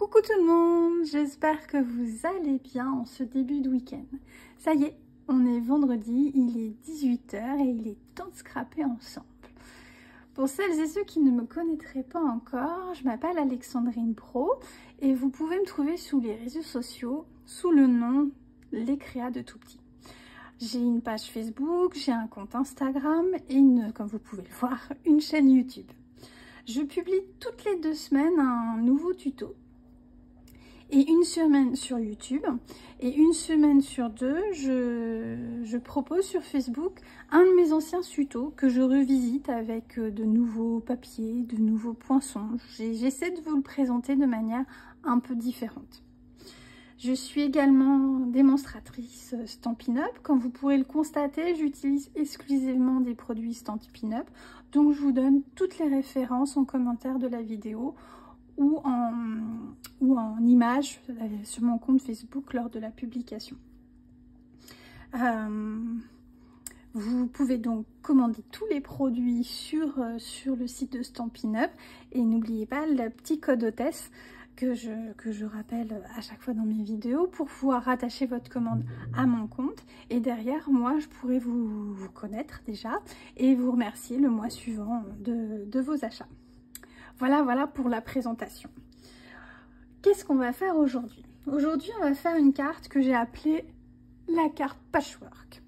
Coucou tout le monde, j'espère que vous allez bien en ce début de week-end. Ça y est, on est vendredi, il est 18 h et il est temps de scraper ensemble. Pour celles et ceux qui ne me connaîtraient pas encore, je m'appelle Alexandrine Pro et vous pouvez me trouver sur les réseaux sociaux sous le nom Les Créas de Tout Petit. J'ai une page Facebook, j'ai un compte Instagram et comme vous pouvez le voir, une chaîne YouTube. Je publie toutes les 2 semaines un nouveau tuto. Et une semaine sur YouTube et une semaine sur 2, je propose sur Facebook un de mes anciens tutos que je revisite avec de nouveaux papiers, de nouveaux poinçons. J'essaie de vous le présenter de manière un peu différente. Je suis également démonstratrice Stampin' Up. Comme vous pourrez le constater, j'utilise exclusivement des produits Stampin' Up. Donc je vous donne toutes les références en commentaire de la vidéo ou en image sur mon compte Facebook lors de la publication. Vous pouvez donc commander tous les produits sur le site de Stampin' Up et n'oubliez pas le petit code hôtesse que je rappelle à chaque fois dans mes vidéos pour pouvoir rattacher votre commande à mon compte. Et derrière, moi, je pourrai vous connaître déjà et vous remercier le mois suivant de vos achats. Voilà pour la présentation. Qu'est-ce qu'on va faire aujourd'hui? Aujourd'hui, on va faire une carte que j'ai appelée la carte patchwork.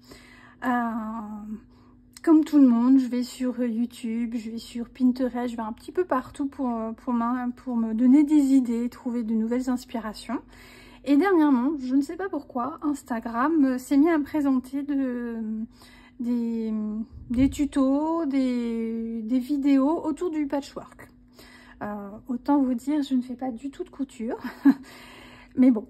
Comme tout le monde, je vais sur YouTube, je vais sur Pinterest, je vais un petit peu partout pour me donner des idées, trouver de nouvelles inspirations. Et dernièrement, je ne sais pas pourquoi, Instagram s'est mis à me présenter des tutos, des vidéos autour du patchwork. Autant vous dire, je ne fais pas du tout de couture, mais bon,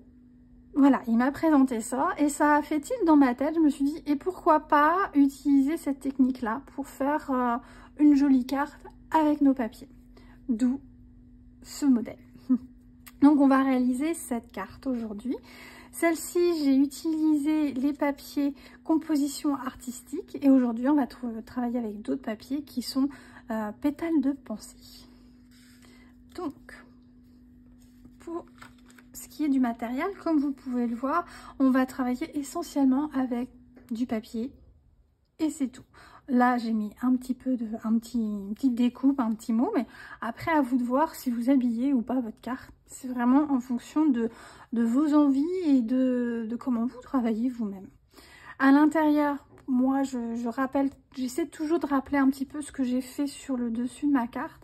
voilà, il m'a présenté ça et ça a fait tilt dans ma tête. Je me suis dit, et pourquoi pas utiliser cette technique-là pour faire une jolie carte avec nos papiers, d'où ce modèle. Donc on va réaliser cette carte aujourd'hui. Celle-ci, j'ai utilisé les papiers composition artistique et aujourd'hui on va travailler avec d'autres papiers qui sont pétales de pensée. Donc, pour ce qui est du matériel, comme vous pouvez le voir, on va travailler essentiellement avec du papier et c'est tout. Là, j'ai mis une petite découpe, un petit mot, mais après, à vous de voir si vous habillez ou pas votre carte. C'est vraiment en fonction de vos envies et de comment vous travaillez vous-même. À l'intérieur, moi, j'essaie toujours de rappeler un petit peu ce que j'ai fait sur le dessus de ma carte.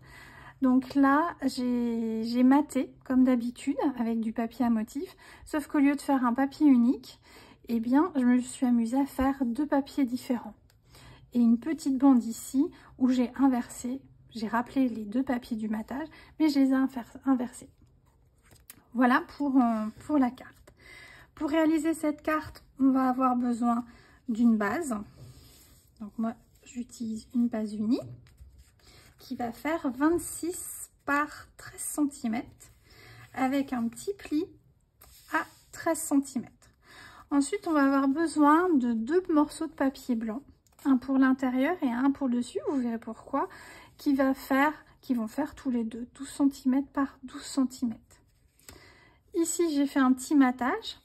Donc là, j'ai maté, comme d'habitude, avec du papier à motif. Sauf qu'au lieu de faire un papier unique, eh bien, je me suis amusée à faire 2 papiers différents. Et une petite bande ici, où j'ai inversé. J'ai rappelé les 2 papiers du matage, mais je les ai inversés. Voilà pour la carte. Pour réaliser cette carte, on va avoir besoin d'une base. Donc moi, j'utilise une base unie qui va faire 26 par 13 cm avec un petit pli à 13 cm. Ensuite, on va avoir besoin de 2 morceaux de papier blanc, un pour l'intérieur et un pour le dessus, vous verrez pourquoi, qui vont faire tous les deux 12 cm par 12 cm. Ici, j'ai fait un petit matage.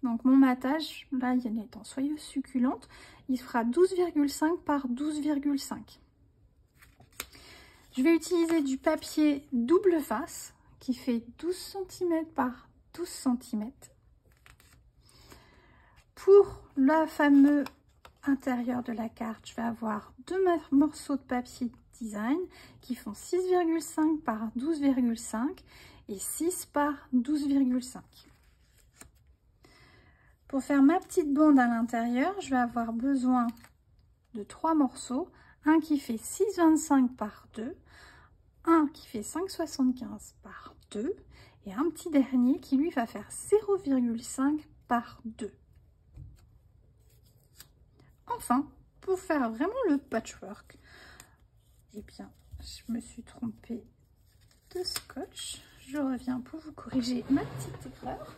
Donc mon matage, là, il est en soyeuse succulente, il fera 12,5 par 12,5. Je vais utiliser du papier double face qui fait 12 cm par 12 cm. Pour le fameux intérieur de la carte, je vais avoir 2 morceaux de papier design qui font 6,5 par 12,5 et 6 par 12,5. Pour faire ma petite bande à l'intérieur, je vais avoir besoin de 3 morceaux. Un qui fait 6,25 par 2, un qui fait 5,75 par 2 et un petit dernier qui lui va faire 0,5 par 2. Enfin, pour faire vraiment le patchwork, eh bien, je me suis trompée de scotch. Je reviens pour vous corriger ma petite erreur.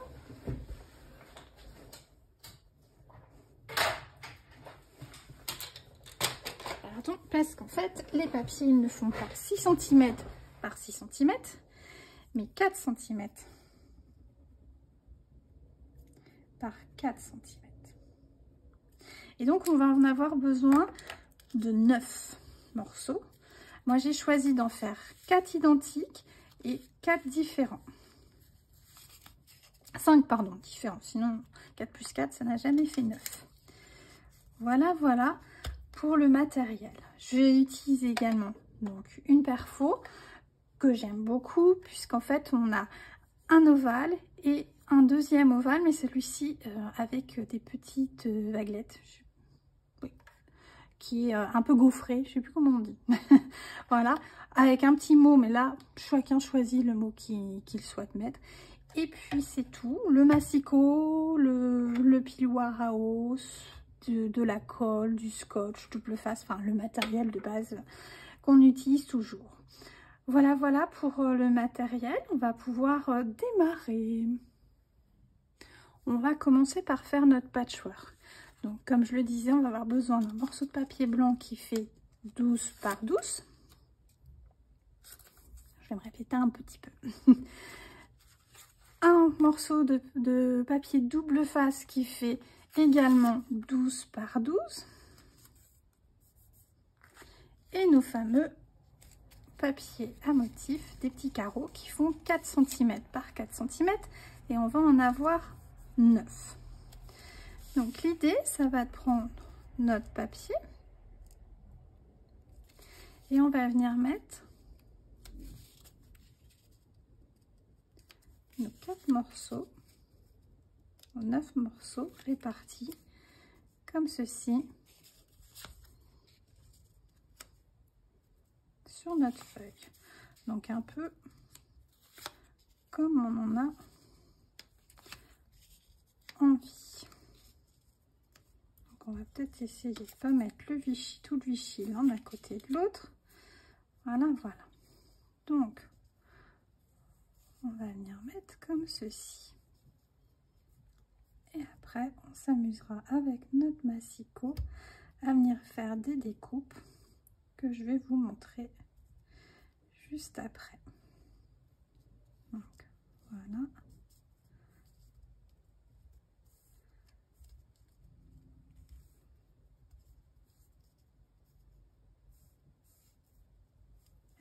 Pardon, parce qu'en fait, les papiers, ils ne font pas 6 cm par 6 cm, mais 4 cm par 4 cm. Et donc on va en avoir besoin de 9 morceaux. Moi j'ai choisi d'en faire 4 identiques et 4 différents. 5 pardon, différents, sinon 4 plus 4 ça n'a jamais fait 9. Voilà pour le matériel. Je vais utiliser également donc une perfo que j'aime beaucoup, puisqu'en fait on a un ovale et un deuxième ovale, mais celui-ci avec des petites vaguelettes, oui, qui est un peu gaufré, je sais plus comment on dit. Voilà, avec un petit mot, mais là chacun choisit le mot qu'il souhaite mettre. Et puis c'est tout, le massicot, le piloir à hausse, de la colle, du scotch, double face, enfin le matériel de base qu'on utilise toujours. Voilà pour le matériel. On va pouvoir démarrer. On va commencer par faire notre patchwork. Donc comme je le disais, on va avoir besoin d'un morceau de papier blanc qui fait 12 par 12. Je vais me répéter un petit peu. Un morceau de papier double face qui fait également 12 par 12. Et nos fameux papiers à motif, des petits carreaux qui font 4 cm par 4 cm. Et on va en avoir 9. Donc l'idée, ça va de prendre notre papier. Et on va venir mettre nos 4 morceaux, 9 morceaux répartis comme ceci sur notre feuille. Donc un peu comme on en a envie. Donc on va peut-être essayer de ne pas mettre le Vichy, tout le Vichy l'un à côté de l'autre. Voilà. Donc on va venir mettre comme ceci. Et après, on s'amusera avec notre massicot à venir faire des découpes que je vais vous montrer juste après. Donc, voilà.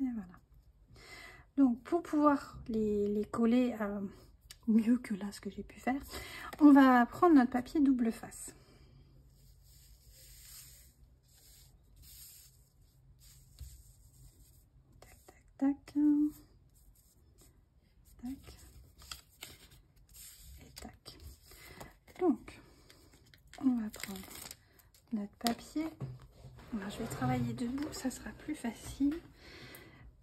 Et voilà. Donc, pour pouvoir les coller mieux que là, ce que j'ai pu faire, on va prendre notre papier double face. Tac, tac, tac, et tac. Donc, on va prendre notre papier. Alors, je vais travailler debout, ça sera plus facile.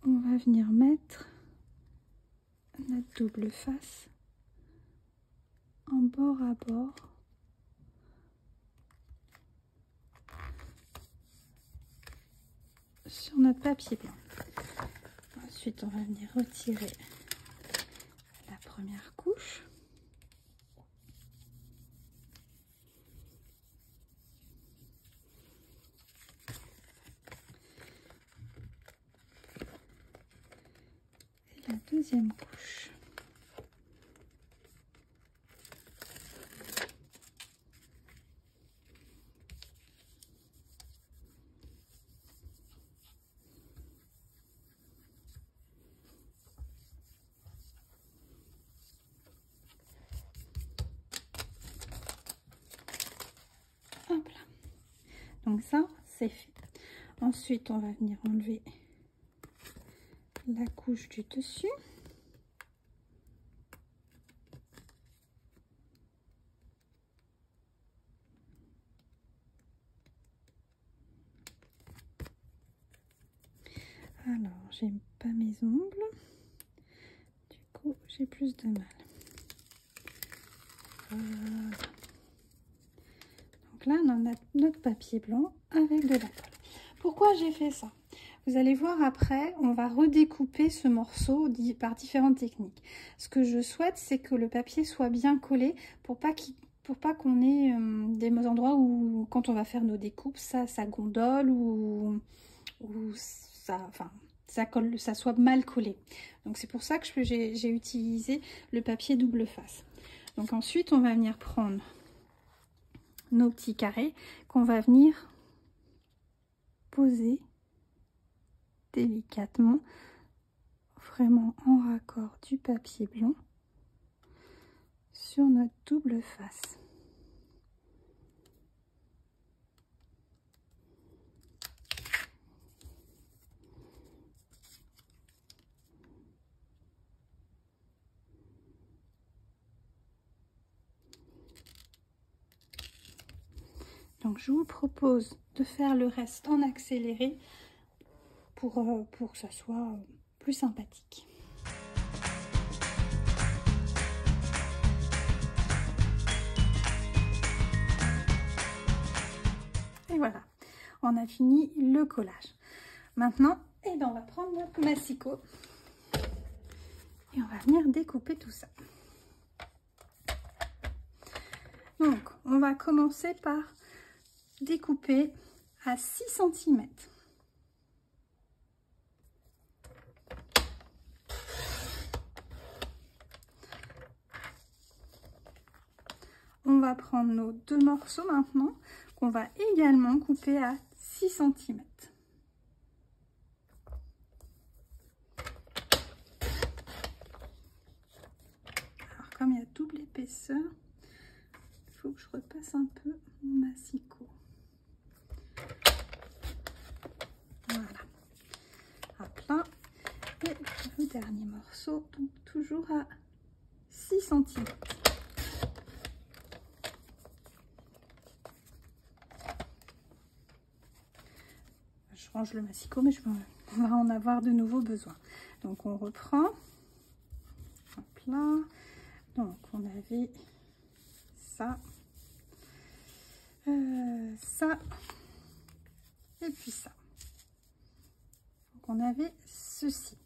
On va venir mettre notre double face en bord à bord. Sur notre papier blanc. Ensuite, on va venir retirer la première couche. Et la deuxième couche. Hop là. Donc ça, c'est fait. Ensuite, on va venir enlever la couche du dessus. Alors, j'aime pas mes ongles. Du coup, j'ai plus de mal. Voilà. Donc là, on a notre papier blanc avec de la colle. Pourquoi j'ai fait ça? Vous allez voir après, on va redécouper ce morceau par différentes techniques. Ce que je souhaite, c'est que le papier soit bien collé pour pas qu'on ait des endroits où, quand on va faire nos découpes, ça gondole ou ça soit mal collé. Donc c'est pour ça que j'ai utilisé le papier double face. Donc ensuite, on va venir prendre nos petits carrés qu'on va venir poser délicatement, vraiment en raccord du papier blanc sur notre double face. Donc je vous propose de faire le reste en accéléré pour que ça soit plus sympathique. Et voilà, on a fini le collage. Maintenant, eh ben, on va prendre notre massicot et on va venir découper tout ça. Donc, on va commencer par découper à 6 cm. On va prendre nos deux morceaux maintenant, qu'on va également couper à 6 cm. Alors, comme il y a double épaisseur, il faut que je repasse un peu mon massicot. Voilà, à plat. Et le dernier morceau, donc toujours à 6 cm. Je range le massicot, mais on va en avoir de nouveau besoin. Donc on reprend. Hop là. Donc on avait ça, ça, et puis ça. Donc on avait ceci.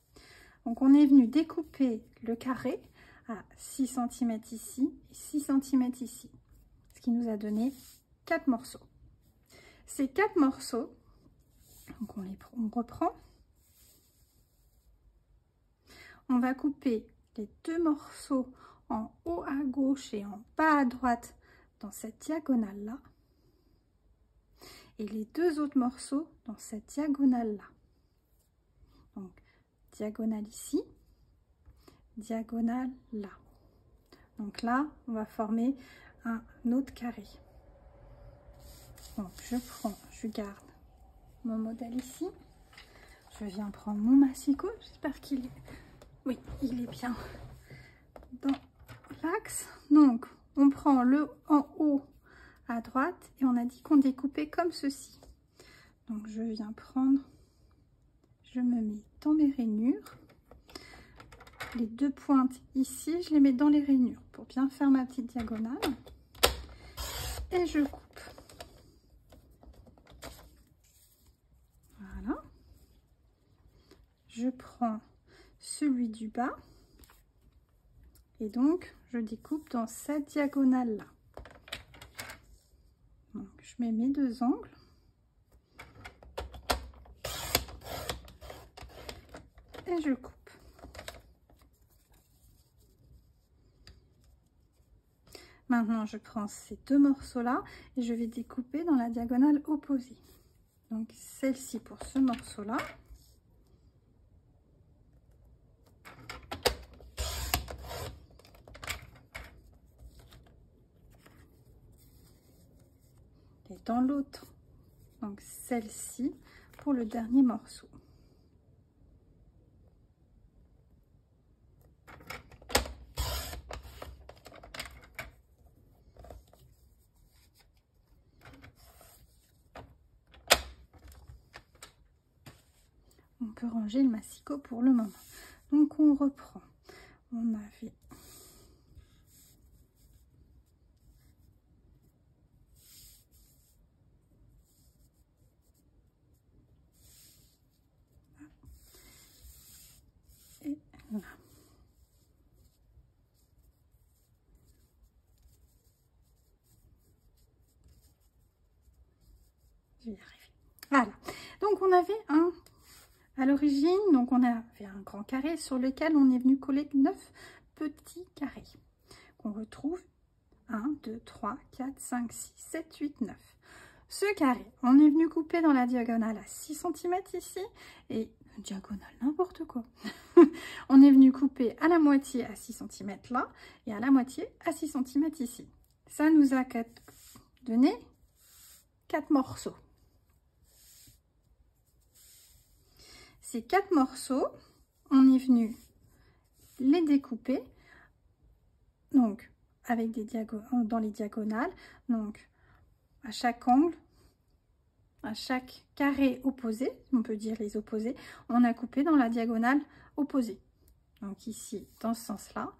Donc on est venu découper le carré à 6 cm ici et 6 cm ici, ce qui nous a donné 4 morceaux. Ces 4 morceaux, donc on reprend, on va couper les deux morceaux en haut à gauche et en bas à droite dans cette diagonale là, et les deux autres morceaux dans cette diagonale là. Donc diagonale ici, diagonale là. Donc là on va former un autre carré. Donc je garde mon modèle ici, je viens prendre mon massicot, j'espère qu'il est, oui, il est bien dans l'axe. Donc on prend le en haut à droite et on a dit qu'on découpait comme ceci. Donc je viens prendre, je me mets dans mes rainures, les deux pointes ici, je les mets dans les rainures pour bien faire ma petite diagonale et je coupe. Voilà, je prends celui du bas et donc je découpe dans cette diagonale là. Donc je mets mes deux angles et je coupe. Maintenant je prends ces deux morceaux là et je vais découper dans la diagonale opposée. Donc celle-ci pour ce morceau là. Et dans l'autre, donc celle-ci pour le dernier morceau. On peut ranger le massicot pour le moment. Donc on reprend. On avait et là. Je vais y arriver. Voilà. Donc on avait un à l'origine, donc on avait un grand carré sur lequel on est venu coller 9 petits carrés qu'on retrouve 1, 2, 3, 4, 5, 6, 7, 8, 9. Ce carré, on est venu couper dans la diagonale à 6 cm ici, et diagonale, n'importe quoi. On est venu couper à la moitié à 6 cm là, et à la moitié à 6 cm ici. Ça nous a donné 4 morceaux. Ces 4 morceaux, on est venu les découper, donc avec des dans les diagonales, donc à chaque angle, à chaque carré opposé, on peut dire les opposés, on a coupé dans la diagonale opposée. Donc ici, dans ce sens-là,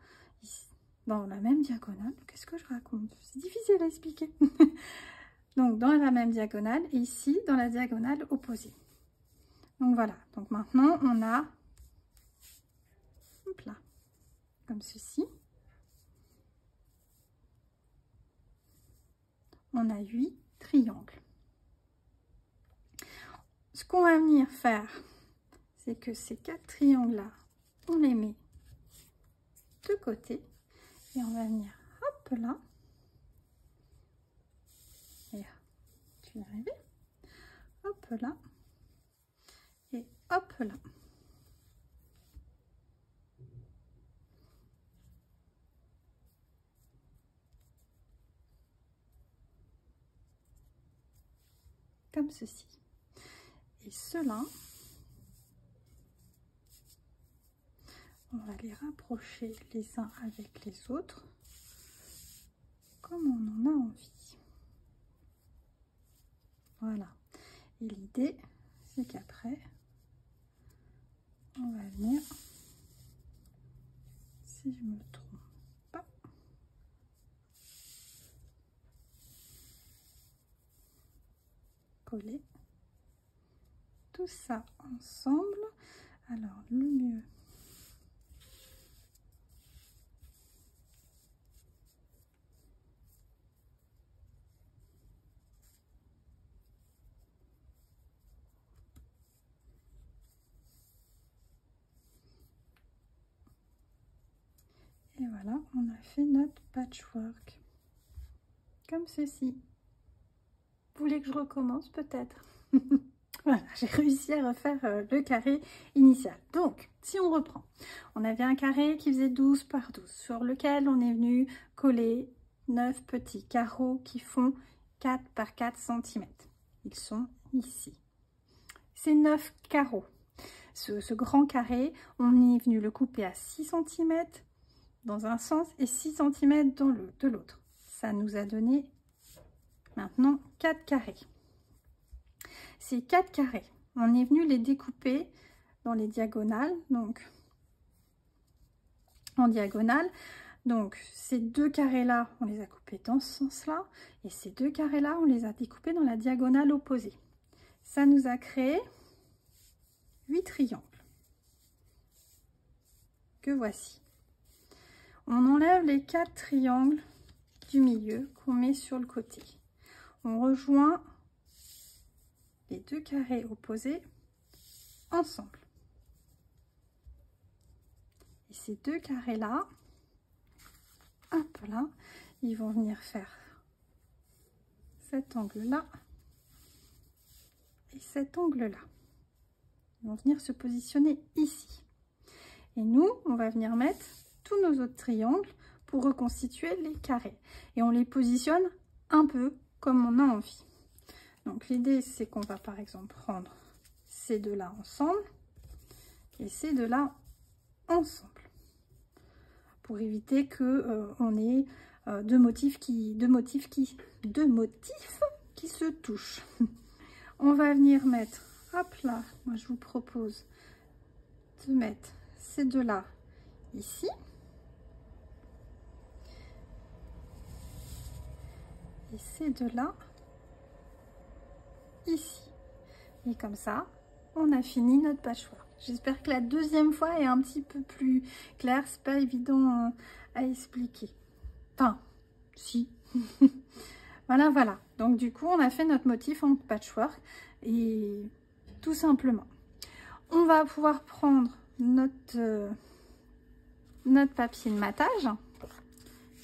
dans la même diagonale, qu'est-ce que je raconte? C'est difficile à expliquer. Donc dans la même diagonale, et ici, dans la diagonale opposée. Donc voilà, donc maintenant on a, hop là, comme ceci. On a 8 triangles. Ce qu'on va venir faire, c'est que ces 4 triangles-là, on les met de côté et on va venir, hop là, et tu vas arriver, hop là, et hop là. Comme ceci. Et ceux-là, on va les rapprocher les uns avec les autres comme on en a envie. Voilà. Et l'idée, c'est qu'après, on va venir, si je me trompe pas, coller tout ça ensemble. Alors le mieux, et voilà, on a fait notre patchwork comme ceci. Vous voulez que je recommence peut-être? Voilà, j'ai réussi à refaire le carré initial. Donc, si on reprend, on avait un carré qui faisait 12 par 12, sur lequel on est venu coller 9 petits carreaux qui font 4 par 4 cm. Ils sont ici. Ces 9 carreaux, ce grand carré, on est venu le couper à 6 cm dans un sens et 6 cm de l'autre. Ça nous a donné maintenant 4 carrés. Ces 4 carrés, on est venu les découper dans les diagonales, donc en diagonale. Donc ces 2 carrés là, on les a coupés dans ce sens là, et ces 2 carrés là, on les a découpés dans la diagonale opposée. Ça nous a créé 8 triangles que voici. On enlève les 4 triangles du milieu qu'on met sur le côté. On rejoint les 2 carrés opposés ensemble. Et ces 2 carrés là, hop là, ils vont venir faire cet angle là et cet angle là. Ils vont venir se positionner ici. Et nous, on va venir mettre tous nos autres triangles pour reconstituer les carrés. Et on les positionne un peu comme on a envie. Donc l'idée, c'est qu'on va par exemple prendre ces deux là ensemble et ces deux là ensemble, pour éviter que on ait deux motifs qui se touchent. On va venir mettre, hop là, moi je vous propose de mettre ces deux là ici. Et ces deux là ici. Et comme ça, on a fini notre patchwork. J'espère que la deuxième fois est un petit peu plus claire. C'est pas évident à expliquer. Enfin, si. Voilà, voilà. Donc du coup, on a fait notre motif en patchwork. Et tout simplement, on va pouvoir prendre notre papier de matage,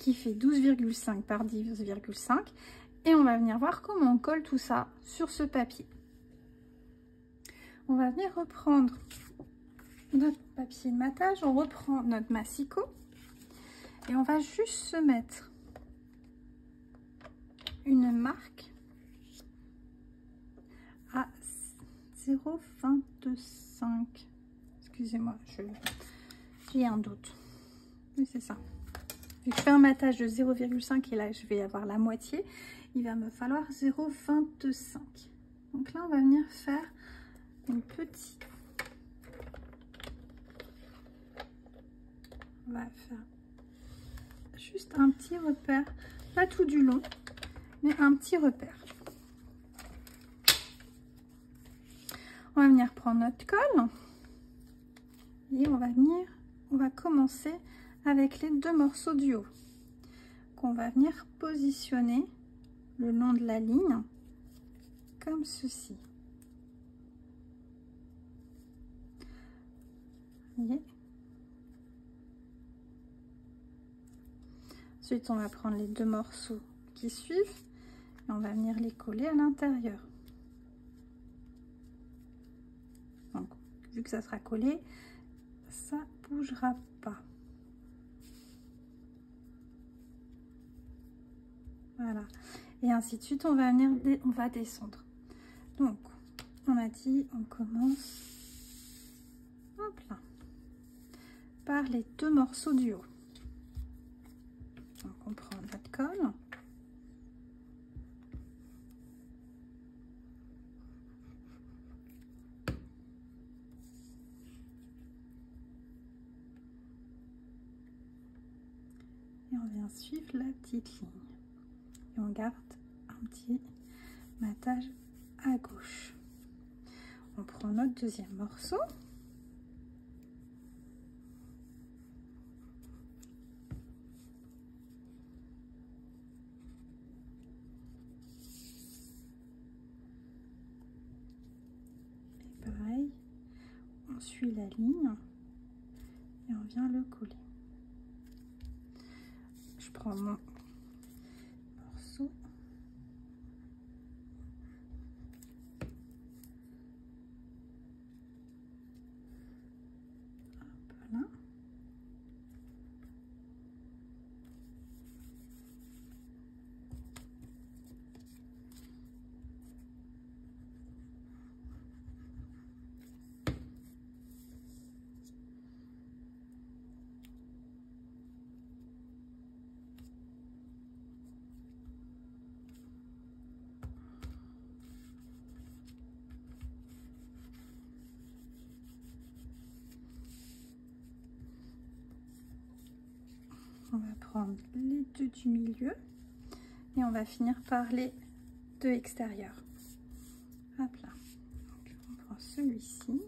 qui fait 12,5 par 10,5 et on va venir voir comment on colle tout ça sur ce papier. On va venir reprendre notre papier de matage, on reprend notre massicot et on va juste se mettre une marque à 0,25. Excusez-moi, j'ai un doute. Oui, c'est ça. Vu que je fais un matage de 0,5 et là je vais avoir la moitié, il va me falloir 0,25. Donc là on va venir faire une petite... On va faire juste un petit repère, pas tout du long, mais un petit repère. On va venir prendre notre colle et on va commencer avec les deux morceaux du haut qu'on va venir positionner le long de la ligne comme ceci. Vous voyez? Ensuite, on va prendre les deux morceaux qui suivent et on va venir les coller à l'intérieur. Donc, vu que ça sera collé, ça bougera pas. Voilà. Et ainsi de suite, on va descendre. Donc, on a dit, on commence hop là, par les deux morceaux du haut. Donc, on prend notre colle. Et on vient suivre la petite ligne. Et on garde un petit matage à gauche. On prend notre deuxième morceau. Et pareil, on suit la ligne et on vient le coller. Je prends mon morceau. Hop là. On va prendre les deux du milieu et on va finir par les deux extérieurs. Hop là. Donc, on prend celui-ci.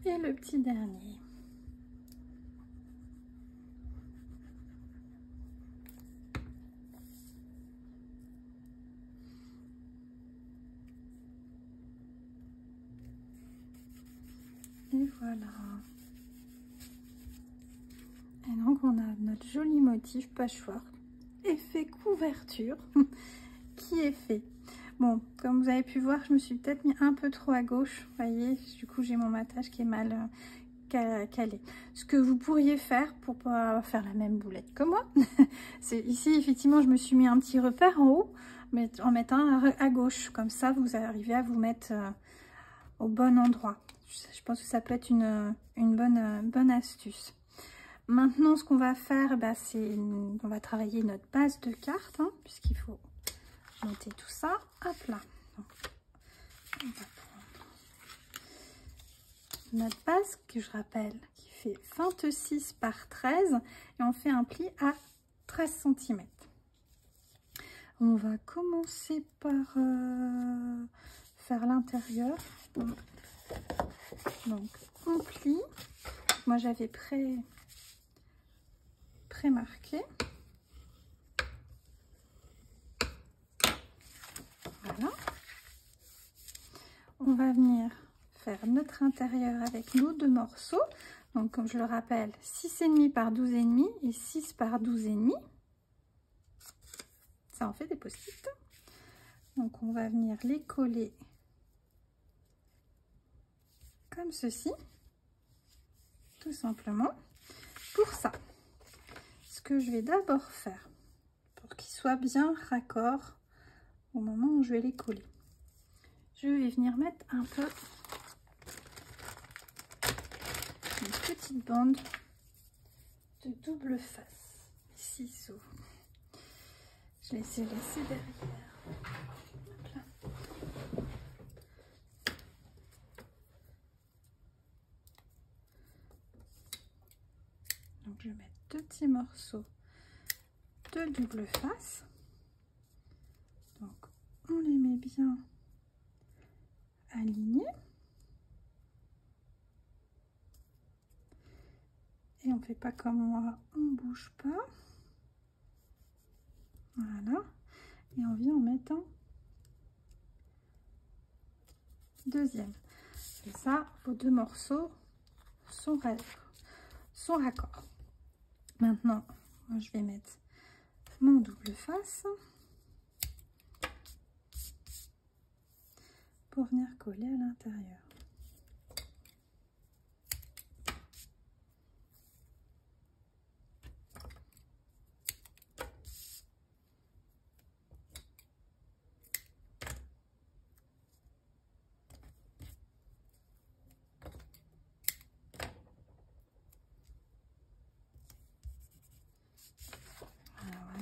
Et le petit dernier. Et voilà. Et donc on a notre joli motif patchwork, effet couverture, qui est fait. Bon, comme vous avez pu voir, je me suis peut-être mis un peu trop à gauche. Vous voyez, du coup j'ai mon matage qui est mal calé. Ce que vous pourriez faire pour pas faire la même boulette que moi, c'est ici effectivement je me suis mis un petit repère en haut. en mettre un à gauche. Comme ça, vous arrivez à vous mettre au bon endroit. Je pense que ça peut être une bonne astuce. Maintenant, ce qu'on va faire, bah, c'est on va travailler notre base de cartes, hein, puisqu'il faut monter tout ça. Hop là. Donc, on va prendre notre base, que je rappelle, qui fait 26 par 13. Et on fait un pli à 13 cm. On va commencer par faire l'intérieur. Donc, on plie. Moi, j'avais pré-marqué. Voilà. On va venir faire notre intérieur avec nos 2 morceaux. Donc, comme je le rappelle, 6,5 par 12,5 et 6 par 12,5. Ça en fait des post-it. Donc, on va venir les coller comme ceci, tout simplement. Pour ça, ce que je vais d'abord faire, pour qu'ils soient bien raccords au moment où je vais les coller, je vais venir mettre un peu une petite bande de double face. Ciseaux. Je les ai laissés derrière. Hop là. Donc je vais mettre 2 petits morceaux de double face. Donc on les met bien alignés. Et on fait pas comme moi, on bouge pas. Voilà. Et on vient en mettre un deuxième. Et ça, vos 2 morceaux sont raccords. Maintenant, moi, je vais mettre mon double face pour venir coller à l'intérieur.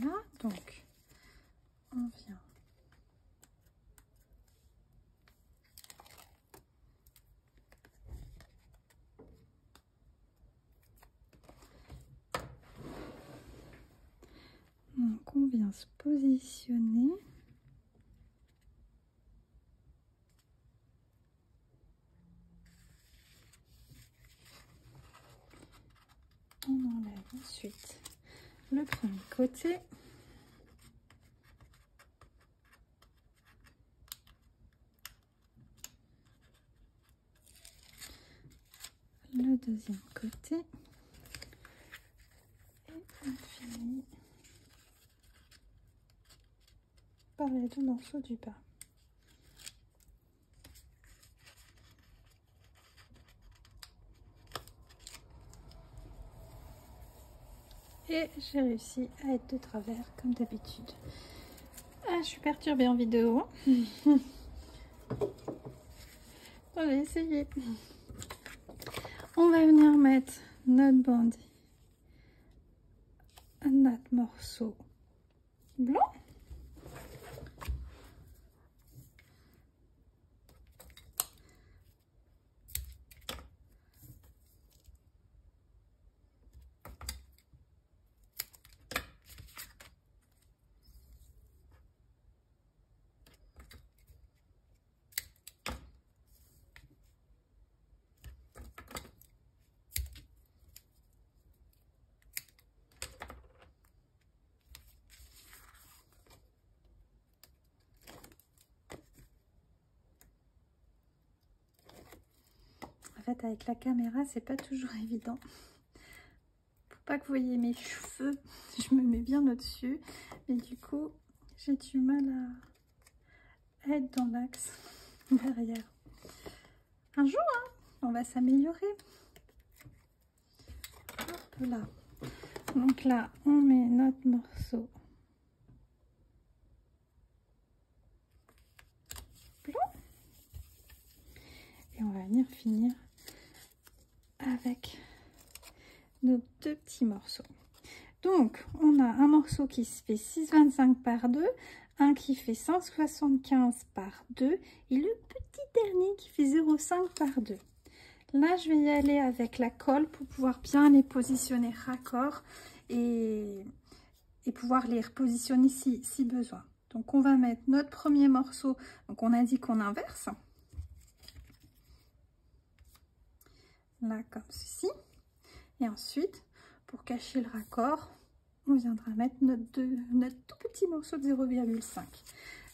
Voilà, donc on vient se positionner. On enlève ensuite le premier côté. Le deuxième côté. Et on finit par les 2 morceaux du bas. Et j'ai réussi à être de travers comme d'habitude. Ah, je suis perturbée en vidéo. On va essayer. On va venir mettre notre bande, notre morceau blanc. Avec la caméra, c'est pas toujours évident. Pour pas que vous voyez mes cheveux, je me mets bien au-dessus. Mais du coup, j'ai du mal à être dans l'axe derrière. Un jour, hein, on va s'améliorer. Hop là. Donc là, on met notre morceau finir avec nos deux petits morceaux. Donc, on a un morceau qui se fait 6,25 par 2, un qui fait 175 par 2 et le petit dernier qui fait 0,5 par 2. Là, je vais y aller avec la colle pour pouvoir bien les positionner raccord et pouvoir les repositionner si besoin. Donc, on va mettre notre premier morceau. Donc, on a dit qu'on inverse. Là, comme ceci. Et ensuite, pour cacher le raccord, on viendra mettre notre tout petit morceau de 0,5.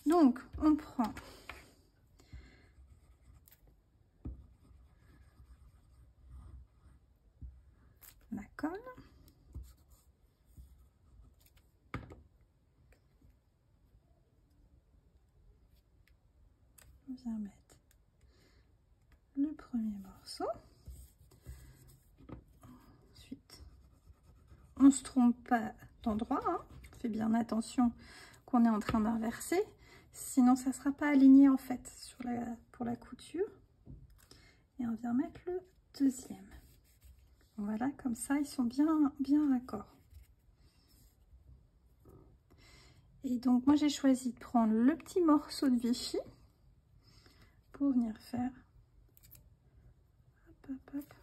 Donc, on prend la colle. On vient mettre le premier morceau. Ensuite, on ne se trompe pas d'endroit, hein. On fait bien attention qu'on est en train d'inverser, sinon ça ne sera pas aligné en fait pour la couture. Et on vient mettre le deuxième. Voilà, comme ça ils sont bien raccords. Et donc moi j'ai choisi de prendre le petit morceau de Vichy pour venir faire hop, hop, hop.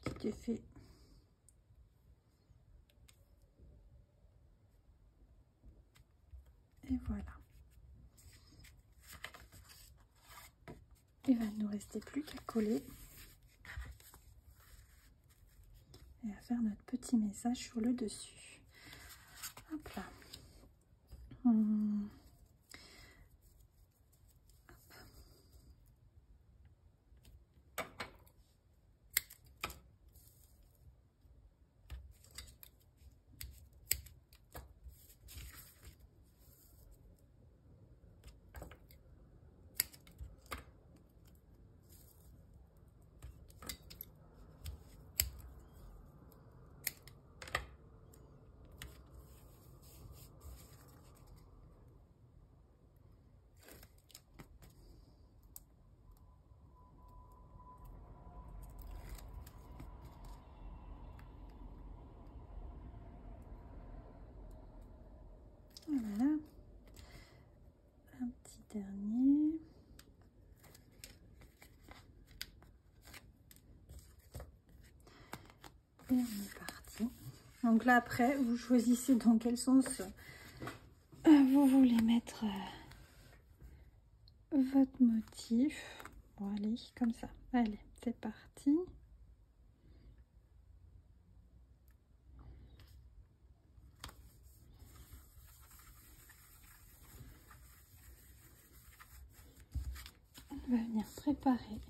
Petit effet. Et voilà. Il va ne nous rester plus qu'à coller et à faire notre petit message sur le dessus. Hop là. Voilà, un petit dernier. Et on est parti. Donc là après, vous choisissez dans quel sens vous voulez mettre votre motif. Bon allez, comme ça. Allez, c'est parti. On va venir préparer.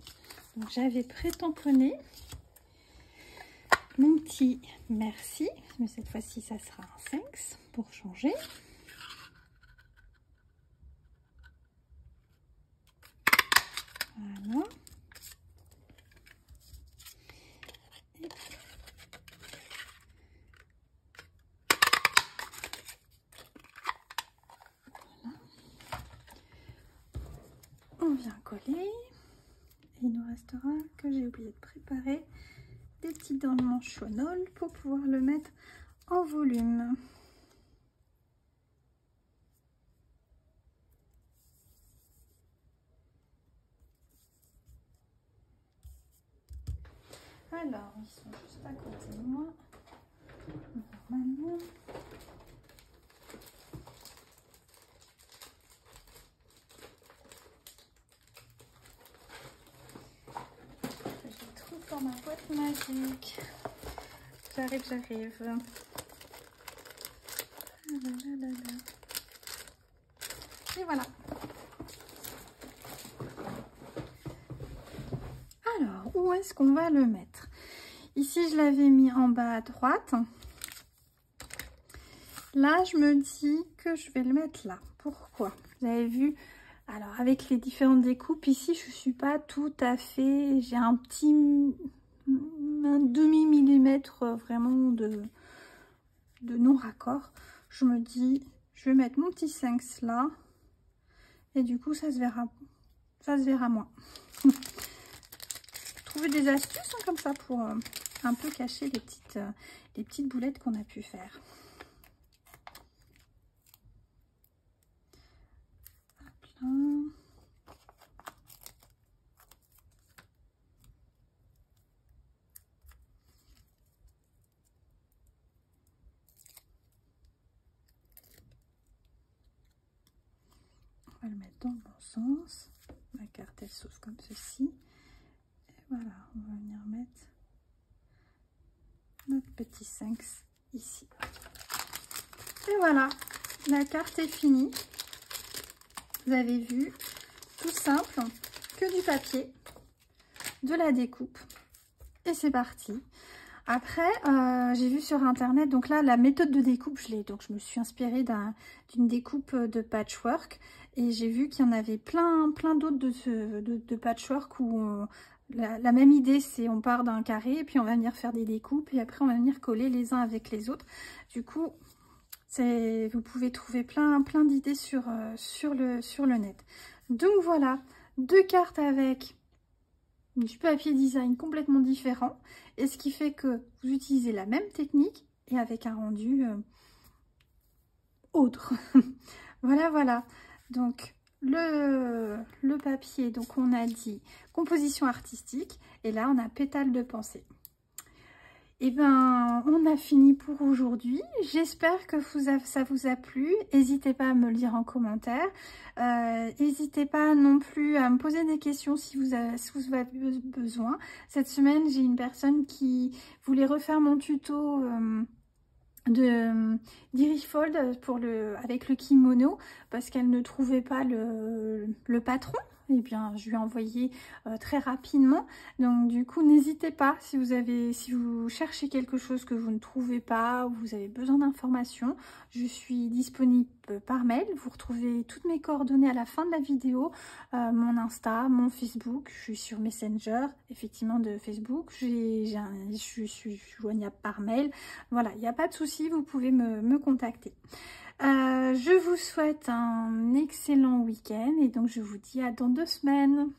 Donc j'avais pré-tamponné mon petit merci, mais cette fois-ci ça sera un 5 pour changer. Voilà. Et voilà. On vient coller. Et il nous restera que j'ai oublié de préparer des petits dents de manchonol pour pouvoir le mettre en volume. Alors, ils sont juste à côté de moi. Normalement. J'ai tout dans ma boîte magique. J'arrive, j'arrive. Et voilà. Alors, où est-ce qu'on va le mettre? Ici, je l'avais mis en bas à droite. Là, je me dis que je vais le mettre là. Pourquoi? Vous avez vu, alors avec les différentes découpes, ici, je ne suis pas tout à fait... J'ai un demi-millimètre vraiment de non-raccord. Je me dis, je vais mettre mon petit 5 là. et du coup ça se verra moins. Trouver des astuces hein, comme ça pour un peu cacher les petites boulettes qu'on a pu faire. Hop là. On va le mettre dans le bon sens. La carte elle s'ouvre comme ceci. Et voilà, on va venir mettre notre petit 5 ici. Et voilà, la carte est finie. Vous avez vu, tout simple, que du papier, de la découpe. Et c'est parti. Après, j'ai vu sur internet, donc là, la méthode de découpe, donc je me suis inspirée d'une découpe de patchwork. Et j'ai vu qu'il y en avait plein d'autres de patchwork où la même idée, c'est on part d'un carré, et puis on va venir faire des découpes, et après on va venir coller les uns avec les autres. Du coup, vous pouvez trouver plein d'idées sur le net. Donc voilà, 2 cartes avec du papier design complètement différent, et ce qui fait que vous utilisez la même technique et avec un rendu autre. Voilà. Donc le papier, donc on a dit composition artistique, et là on a pétale de pensée. Et ben on a fini pour aujourd'hui. J'espère que ça vous a plu. N'hésitez pas à me le dire en commentaire. N'hésitez pas non plus à me poser des questions si vous avez besoin. Cette semaine, j'ai une personne qui voulait refaire mon tuto d'Irifold avec le kimono parce qu'elle ne trouvait pas le patron. Et bien je lui ai envoyé très rapidement. Donc du coup n'hésitez pas si vous cherchez quelque chose que vous ne trouvez pas ou vous avez besoin d'informations, je suis disponible par mail. Vous retrouvez toutes mes coordonnées à la fin de la vidéo, mon Insta, mon Facebook, je suis sur Messenger effectivement de Facebook, je suis joignable par mail. Voilà, il n'y a pas de souci, vous pouvez me contacter. Je vous souhaite un excellent week-end et donc je vous dis à dans 2 semaines.